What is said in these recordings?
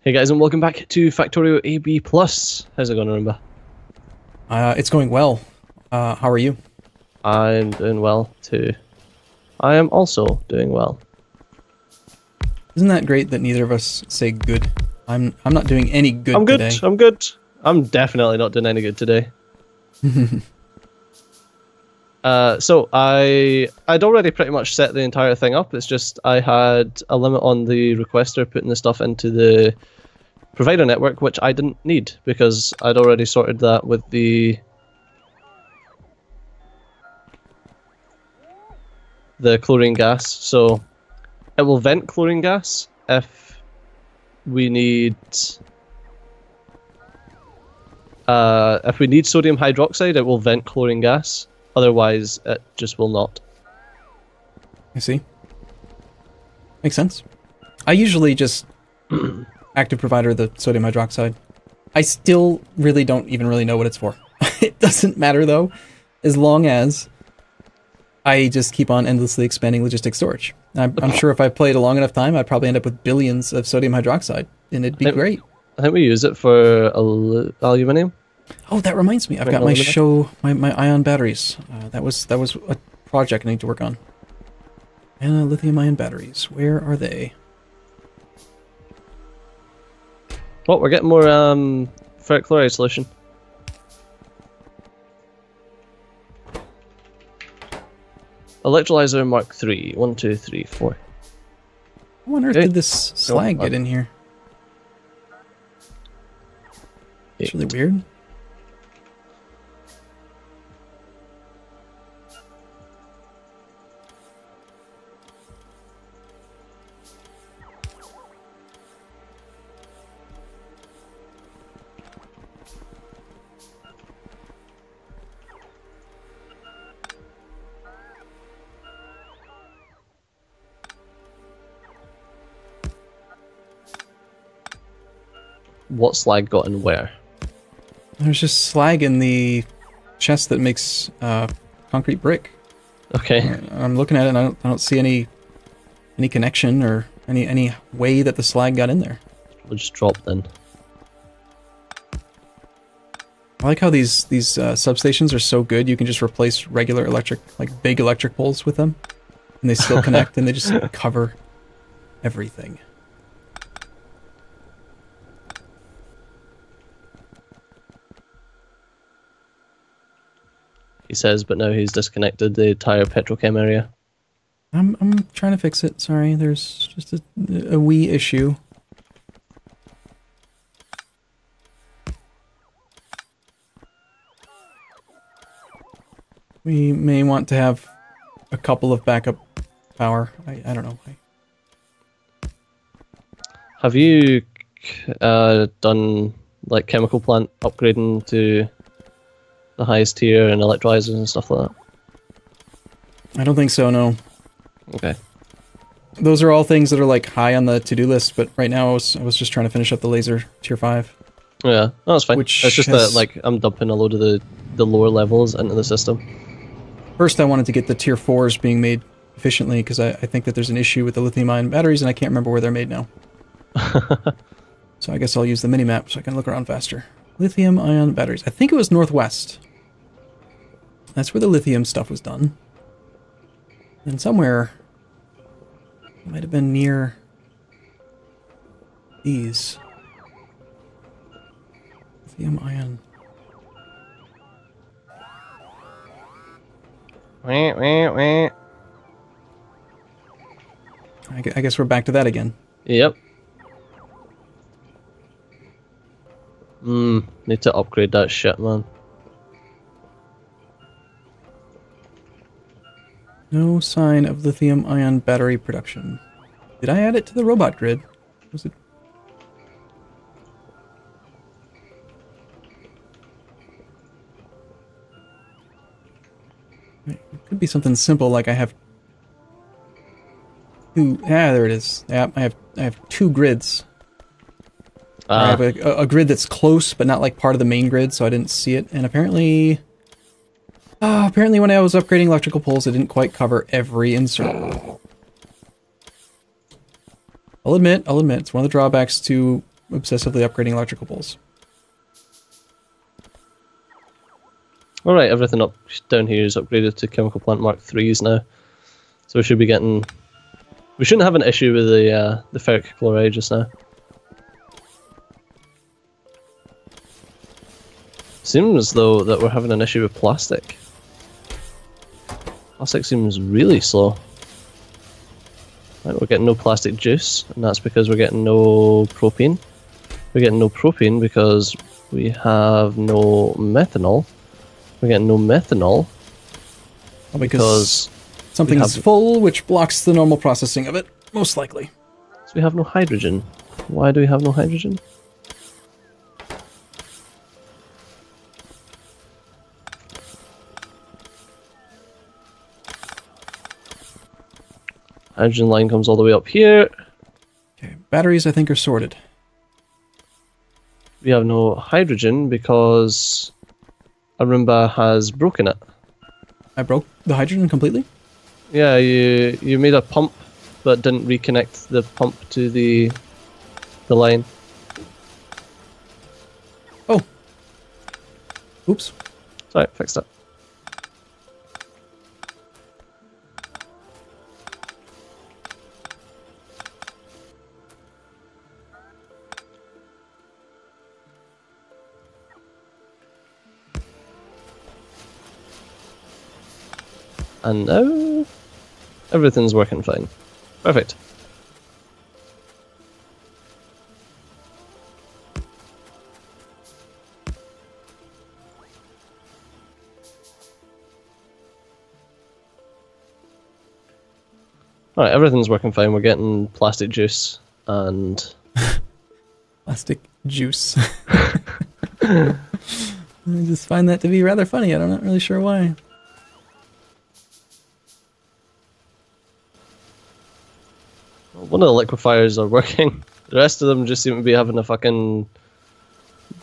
Hey guys, and welcome back to Factorio ABPlus. How's it going, Arumba? It's going well. How are you? I'm doing well too. I am also doing well. Isn't that great that neither of us say good? I'm not doing any good I'm good. today. I'm good. I'm definitely not doing any good today. So I'd already pretty much set the entire thing up. It's just I had a limit on the requester putting the stuff into the provider network, which I didn't need because I'd already sorted that with the chlorine gas. So it will vent chlorine gas if we need sodium hydroxide. It will vent chlorine gas. Otherwise, it just will not. I see. Makes sense. I usually just active provider the sodium hydroxide. I still really don't even really know what it's for. It doesn't matter though, as long as I just keep on endlessly expanding logistics storage. I'm sure if I played a long enough time, I'd probably end up with billions of sodium hydroxide, and it'd be great. I think we use it for aluminium. Oh, that reminds me. I've got my ion batteries. That was a project I need to work on. And lithium ion batteries. Where are they? Oh, we're getting more ferric chloride solution. Electrolyzer Mark 3. 1, 2, 3, 4. How on earth did this slag get in here? It's really weird. What slag got in where? There's just slag in the chest that makes concrete brick. Okay. I'm looking at it and I don't see any connection or any way that the slag got in there. We'll just drop then. I like how these substations are so good. You can just replace regular electric, like big electric poles with them, and they still connect and they just cover everything. He says, but now he's disconnected the entire petrochem area. I'm trying to fix it. Sorry, there's just a wee issue. We may want to have a couple of backup power. I don't know. Have you done like chemical plant upgrading to the highest tier and electrolyzers and stuff like that? I don't think so, no. Okay. Those are all things that are like high on the to-do list, but right now I was just trying to finish up the laser tier 5. Yeah, no, that's fine. Which it's just that like I'm dumping a load of the lower levels into the system. First I wanted to get the tier 4s being made efficiently because I think that there's an issue with the lithium ion batteries and I can't remember where they're made now. So I guess I'll use the mini-map so I can look around faster. Lithium ion batteries. I think it was northwest. That's where the lithium stuff was done. And somewhere, it might have been near these. Lithium ion. I guess we're back to that again. Yep. Need to upgrade that shit, man. No sign of lithium-ion battery production. Did I add it to the robot grid? Was it? It could be something simple like I have two. Yeah, there it is. Yeah, I have 2 grids. I have a grid that's close, but not like part of the main grid, so I didn't see it. And apparently when I was upgrading electrical poles, I didn't quite cover every insert. I'll admit, it's one of the drawbacks to obsessively upgrading electrical poles. Alright, everything up down here is upgraded to chemical plant Mark 3s now. So we should be getting... We shouldn't have an issue with the ferric chloride just now. Seems though that we're having an issue with plastic. Plastic seems really slow. Right, we're getting no plastic juice, and that's because we're getting no propane. We're getting no propane because we have no methanol. We're getting no methanol because something is full, which blocks the normal processing of it, most likely. So we have no hydrogen. Why do we have no hydrogen? Hydrogen line comes all the way up here. Okay, batteries I think are sorted. We have no hydrogen because Arumba has broken it. I broke the hydrogen completely? Yeah, you made a pump but didn't reconnect the pump to the line. Oh. Oops. Sorry, fixed it. And now everything's working fine. Perfect. Alright, everything's working fine. We're getting plastic juice and... Plastic juice. I just find that to be rather funny. I'm not really sure why. One of the liquefiers are working. The rest of them just seem to be having a fucking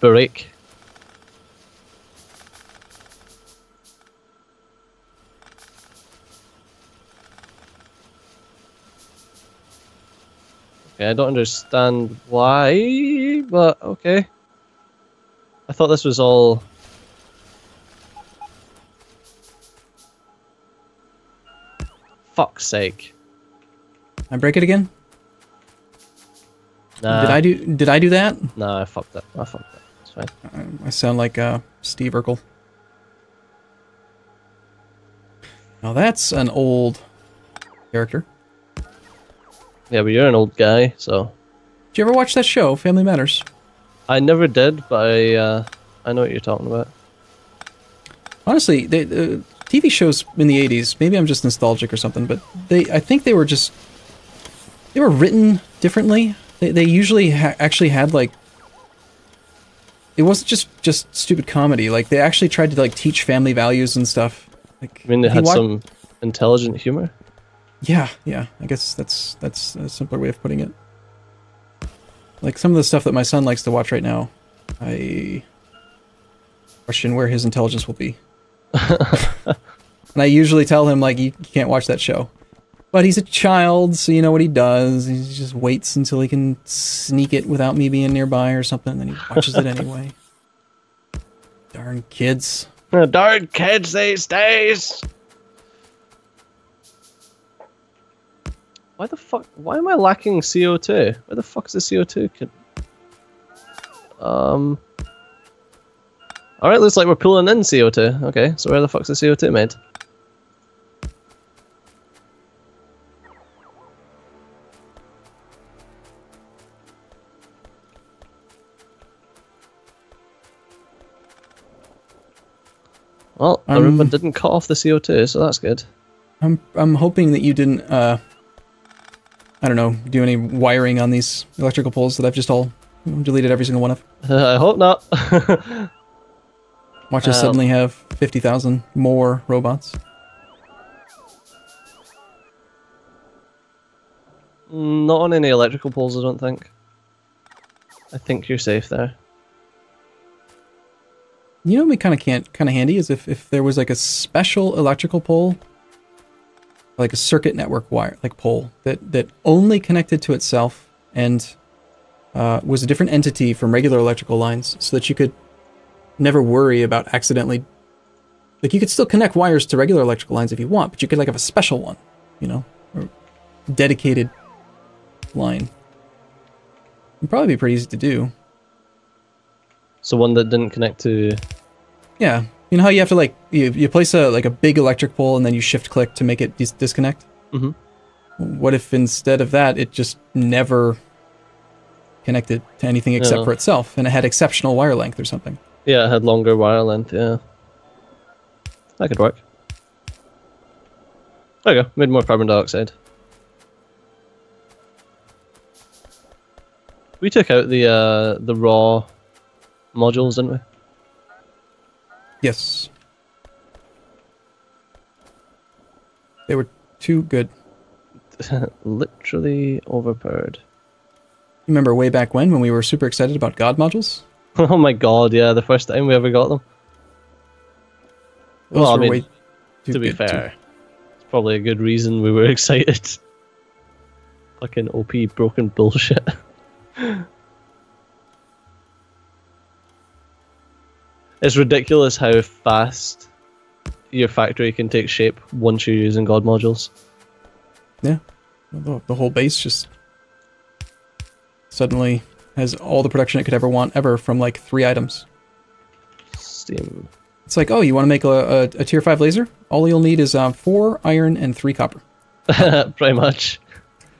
break. Okay, I don't understand why, but okay. I thought this was all... Fuck's sake. I break it again? Nah. Did I do that? Nah, I fucked it. I fucked it. It's fine. I sound like Steve Urkel. Now that's an old character. Yeah, but you're an old guy, so... Did you ever watch that show, Family Matters? I never did, but I know what you're talking about. Honestly, TV shows in the 80s, maybe I'm just nostalgic or something, but I think they were just... They were written differently. They usually actually had, like... It wasn't just stupid comedy. Like, they actually tried to, like, teach family values and stuff. Like, I mean, they had some intelligent humor? Yeah. I guess that's a simpler way of putting it. Like, some of the stuff that my son likes to watch right now, I question where his intelligence will be. And I usually tell him, like, you can't watch that show. But he's a child, so you know what he does. He just waits until he can sneak it without me being nearby or something, and then he watches it anyway. Darn kids. Darn kids these days! Why the fuck? Why am I lacking CO2? Where the fuck's the CO2? Alright, looks like we're pulling in CO2. Okay, so where the fuck's the CO2 made? Well, Arumba didn't cut off the CO2, so that's good. I'm hoping that you didn't, I don't know, do any wiring on these electrical poles that I've just all deleted every single one of. I hope not. Watch us suddenly have 50,000 more robots. Not on any electrical poles, I don't think. I think you're safe there. You know what would be kind of handy is if there was like a special electrical pole, like a circuit network wire, like pole that only connected to itself, and was a different entity from regular electrical lines, so that you could never worry about accidentally... Like, you could still connect wires to regular electrical lines if you want, but you could, like, have a special one, you know? Or dedicated line. It'd probably be pretty easy to do. So one that didn't connect to... Yeah. You know how you have to, like, you place a big electric pole and then you shift-click to make it disconnect? Mm-hmm. What if instead of that, it just never connected to anything except for itself, and it had exceptional wire length or something? Yeah, it had longer wire length, yeah. That could work. There you go, made more carbon dioxide. We took out the raw modules, didn't we? Yes. They were too good. Literally overpowered. You remember way back when we were super excited about God modules? Oh my god, yeah, the first time we ever got them. Those well, I were mean, way too to be good, fair, it's probably a good reason we were excited. Fucking OP broken bullshit. It's ridiculous how fast your factory can take shape once you're using God modules. Yeah. The whole base just suddenly has all the production it could ever want ever from like 3 items. Steam. It's like, oh, you want to make a tier 5 laser? All you'll need is 4 iron and 3 copper. Pretty much.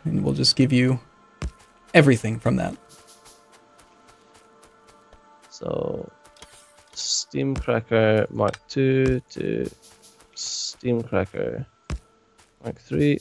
And we'll just give you everything from that. So, Steam Cracker Mark II to Steam Cracker Mark III.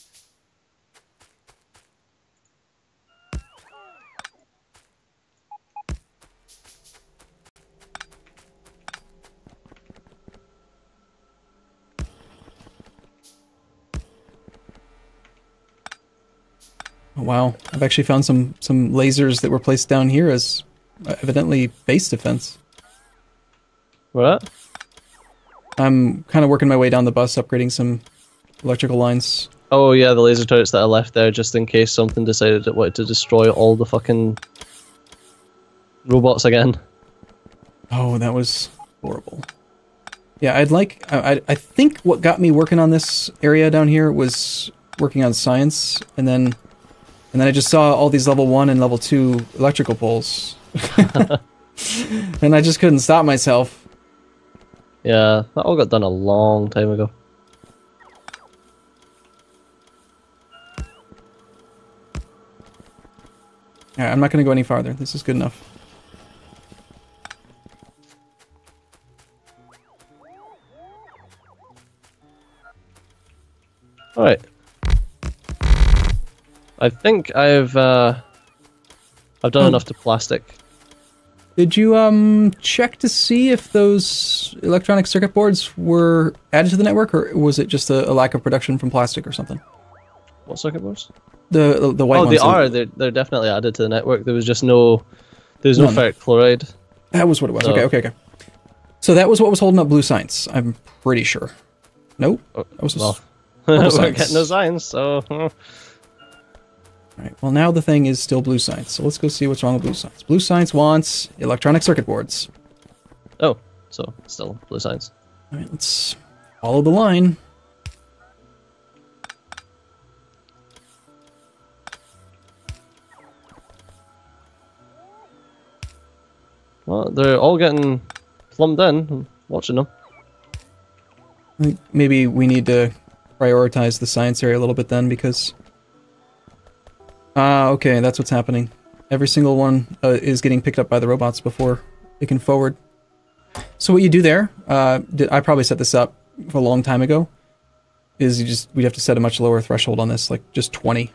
Oh, wow, I've actually found some lasers that were placed down here as evidently base defense. What? I'm kind of working my way down the bus, upgrading some electrical lines. Oh yeah, the laser turrets that I left there just in case something decided it wanted to destroy all the fucking robots again. Oh, that was horrible. Yeah, I think what got me working on this area down here was working on science, and then I just saw all these level 1 and level 2 electrical poles. And I just couldn't stop myself. Yeah, that all got done a long time ago. Yeah, I'm not going to go any farther. This is good enough. Alright. I think I've done enough to plastic. Did you check to see if those electronic circuit boards were added to the network, or was it just a lack of production from plastic or something? What circuit boards? The white ones. Oh, they are. They're definitely added to the network. There was just no ferric chloride. That was what it was. So. Okay. So that was what was holding up blue science. I'm pretty sure. Nope. That was we're getting no science, so. Alright, well now the thing is still blue science, so let's go see what's wrong with blue science. Blue science wants electronic circuit boards. Oh, so still blue science. Alright, let's follow the line. Well, they're all getting plumbed in. I'm watching them. I think maybe we need to prioritize the science area a little bit then, because... okay, that's what's happening. Every single one is getting picked up by the robots before it can forward. So what you do there, I probably set this up a long time ago, is we'd have to set a much lower threshold on this, like just 20.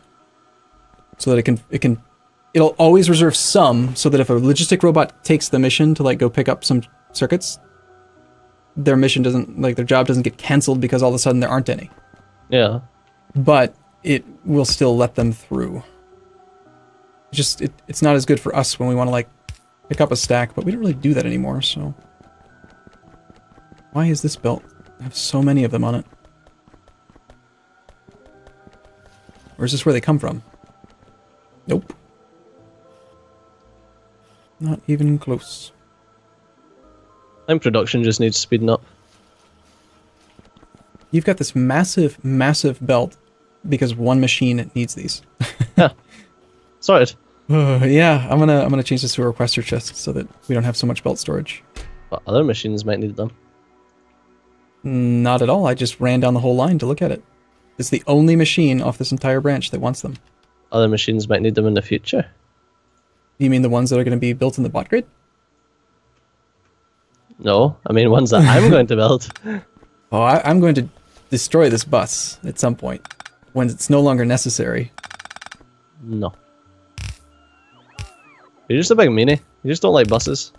So that it'll always reserve some, so that if a logistic robot takes the mission to like go pick up some circuits, their mission doesn't, like their job doesn't get cancelled because all of a sudden there aren't any. Yeah. But it will still let them through. It's not as good for us when we want to like pick up a stack, but we don't really do that anymore, so. Why is this belt? I have so many of them on it. Or is this where they come from? Nope. Not even close. I think production just needs speeding up. You've got this massive, massive belt because one machine needs these. Yeah. Sorted. Yeah, I'm gonna change this to a requester chest so that we don't have so much belt storage. But other machines might need them. Not at all. I just ran down the whole line to look at it. It's the only machine off this entire branch that wants them. Other machines might need them in the future. You mean the ones that are going to be built in the bot grid? No, I mean ones that I'm going to build. Oh, I'm going to destroy this bus at some point when it's no longer necessary. No. You're just a big meanie. You just don't like buses.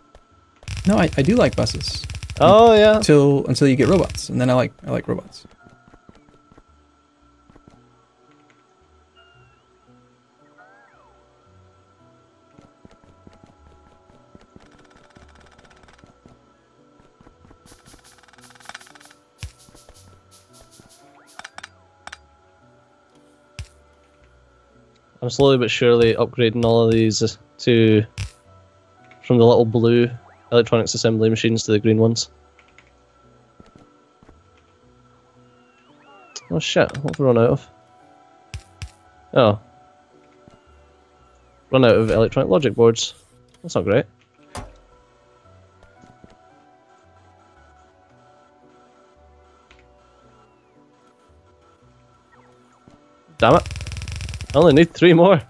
No, I do like buses. Oh yeah. Until you get robots, and then I like robots. I'm slowly but surely upgrading all of these from the little blue electronics assembly machines to the green ones. Oh shit, what have we run out of? Oh. Run out of electronic logic boards. That's not great. Damn it. I only need 3 more.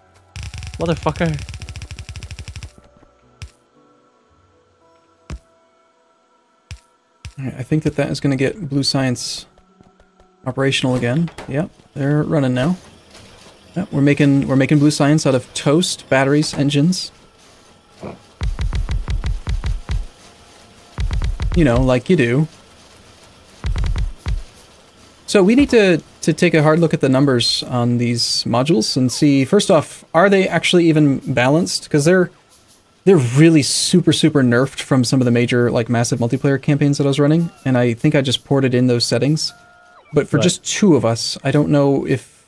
Motherfucker. Alright, I think that is going to get Blue Science operational again. Yep, they're running now. Yep, we're making Blue Science out of toast, batteries, engines. You know, like you do. So we need to take a hard look at the numbers on these modules and see, first off, are they actually even balanced? Because they're really super nerfed from some of the major, like, massive multiplayer campaigns that I was running, and I think I just ported in those settings. But for just 2 of us, I don't know if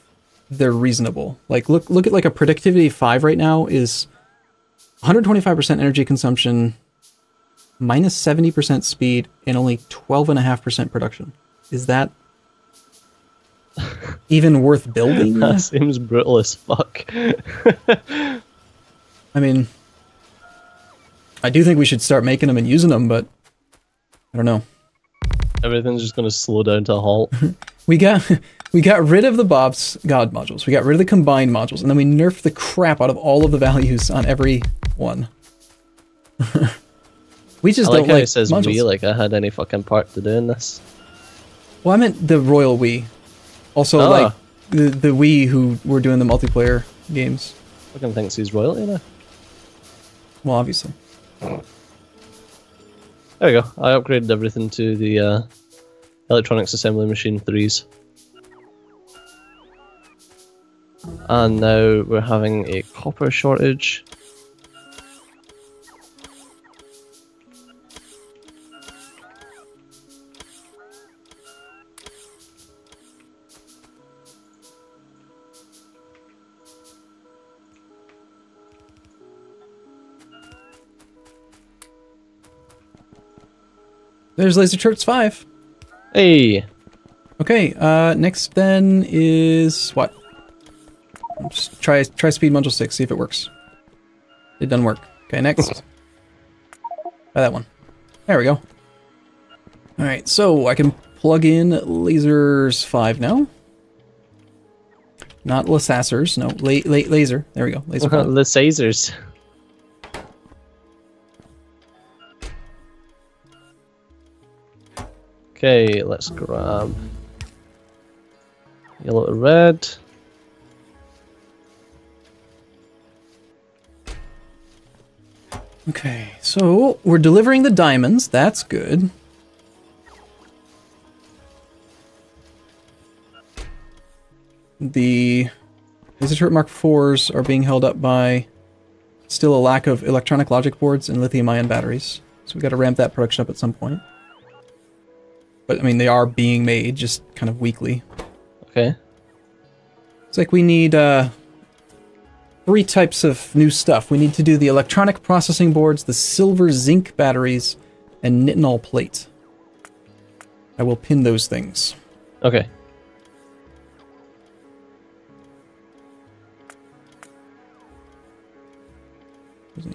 they're reasonable. Like, look at like a Predictivity 5 right now is 125% energy consumption, minus 70% speed, and only 12.5% production. Is that even worth building? That seems brutal as fuck. I mean, I do think we should start making them and using them, but I don't know. Everything's just gonna slow down to a halt. We got rid of the Bob's God modules. We got rid of the combined modules, and then we nerfed the crap out of all of the values on every one. We just don't like it says modules. we, like I had any fucking part to doing this. Well, I meant the Royal We. Also, like, the we who were doing the multiplayer games. Fucking thinks he's royalty now. Well, obviously. There we go. I upgraded everything to the electronics assembly machine 3s. And now we're having a copper shortage. There's Laser Turrets 5. Hey! Okay, next then is what? Just try speed module 6, see if it works. It doesn't work. Okay, next. Try that one. There we go. Alright, so I can plug in lasers 5 now. Not lasassers, no, laser. There we go, laser 5. The Lasers. Okay, let's grab yellow to red. Okay, so we're delivering the diamonds. That's good. The Laser Turret Mark IVs are being held up by still a lack of electronic logic boards and lithium-ion batteries. So we've got to ramp that production up at some point. But, I mean, they are being made, just kind of weekly. Okay. It's like we need 3 types of new stuff. We need to do the electronic processing boards, the silver zinc batteries, and nitinol plate. I will pin those things. Okay.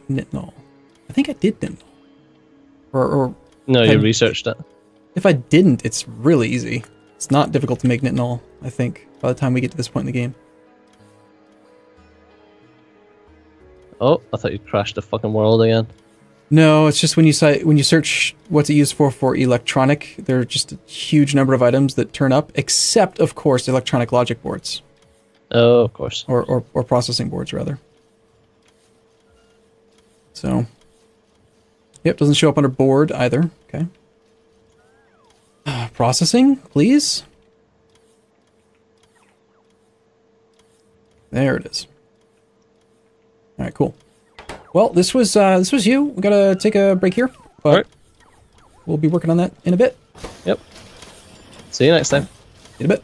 Nitinol. I think I did nitinol. Or no, you researched it. If I didn't, it's really easy. It's not difficult to make nitinol, I think, by the time we get to this point in the game. Oh, I thought you crashed the fucking world again. No, it's just when you search what's it used for electronic, there are just a huge number of items that turn up, except, of course, electronic logic boards. Oh, of course. Or processing boards, rather. So, yep, doesn't show up under board either. Okay. Processing, please. There it is. All right, cool. Well, this was you. We gotta take a break here, but all right. We'll be working on that in a bit. Yep. See you next time. In a bit.